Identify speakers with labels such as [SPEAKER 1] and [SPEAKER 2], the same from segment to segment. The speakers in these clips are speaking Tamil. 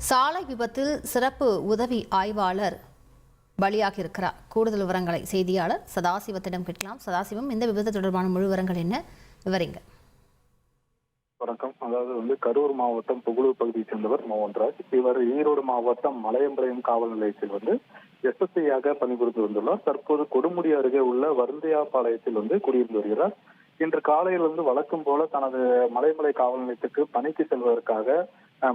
[SPEAKER 1] சாலை விபத்தில் சிறப்பு உதவி ஆய்வாளர் பலியாகி இருக்கிறார். கூடுதல் விவரங்களை செய்தியாளர் சதாசிவத்திடம் கேட்கலாம். சதாசிவம், இந்த விபத்து தொடர்பான முழு விவரங்கள் என்ன, விவரிங்க.
[SPEAKER 2] வணக்கம். அதாவது கரூர் மாவட்டம் புகழூர் பகுதியை சேர்ந்தவர் மோகன்ராஜ். இவர் ஈரோடு மாவட்டம் மலையம்பாளையம் காவல் நிலையத்தில் எஸ்எஸ்ஐயாக பணிபுரிந்து வந்துள்ளார். தற்போது கொடுமுடி அருகே உள்ள வர்ந்தியாபாளையத்தில் குடியிருந்து வருகிறார். இன்று காலையில் வழக்கம் போல தனது மலைமலை காவல் நிலையத்துக்கு பணிக்கு செல்வதற்காக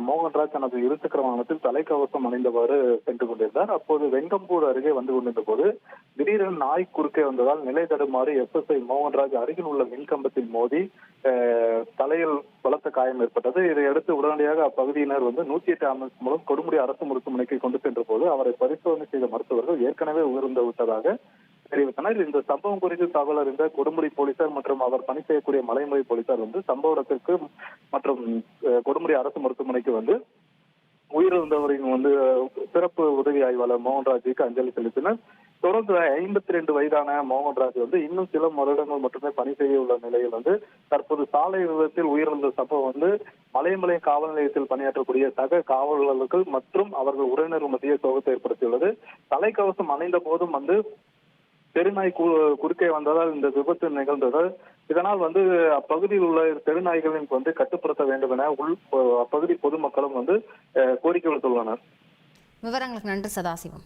[SPEAKER 2] மோகன்ராஜ் தனது இருசக்கர வாகனத்தில் தலைக்கவசம் அணிந்தவாறு சென்று கொண்டிருந்தார். அப்போது வெங்கம்பூர் அருகே வந்து கொண்டிருந்த போது திடீரென நாய் குறுக்கே வந்ததால் நிலை தடுமாறி எஸ்எஸ்ஐ மோகன்ராஜ் அருகில் உள்ள மின்கம்பத்தில் மோதி தலையில் பலத்த காயம் ஏற்பட்டது. இதையடுத்து உடனடியாக அப்பகுதியினர் 108 ஆம்புலன்ஸ் மூலம் கொடுமுடி அரசு மருத்துவமனைக்கு கொண்டு சென்ற போது அவரை பரிசோதனை செய்த மருத்துவர்கள் ஏற்கனவே உயிரிழந்து விட்டதாக தெரிவித்தனர். இந்த சம்பவம் குறித்து தகவல் அறிந்த கொடுமுடி போலீசார் மற்றும் அவர் பணி செய்யக்கூடிய மலைமலை போலீசார் சம்பவ இடத்திற்கு மற்றும் கொடுமுடி அரசு மருத்துவமனைக்கு உயிரிழந்தவரின் சிறப்பு உதவி ஆய்வாளர் மோகன்ராஜுக்கு அஞ்சலி செலுத்தினர். தொடர்ந்து 52 வயதான மோகன்ராஜ் இன்னும் சில வருடங்கள் மட்டுமே பணி செய்ய உள்ள நிலையில் தற்போது சாலை விபத்தில் உயிரிழந்த சம்பவம் மலைமலை காவல் நிலையத்தில் பணியாற்றக்கூடிய சக காவலர்கள் மற்றும் அவர்கள் உறவினர்கள் மத்திய சோகத்தை ஏற்படுத்தியுள்ளது. தலைக்கவசம் அணிந்த போதும் தெருநாய் குறுக்கே வந்ததால் இந்த விபத்து நிகழ்ந்தது. இதனால் அப்பகுதியில் உள்ள தெருநாய்களின் கட்டுப்படுத்த வேண்டும் என அப்பகுதி பொதுமக்களும் கோரிக்கை விடுத்துள்ளனர்.
[SPEAKER 1] விவரங்களுக்கு நன்றி சதாசிவம்.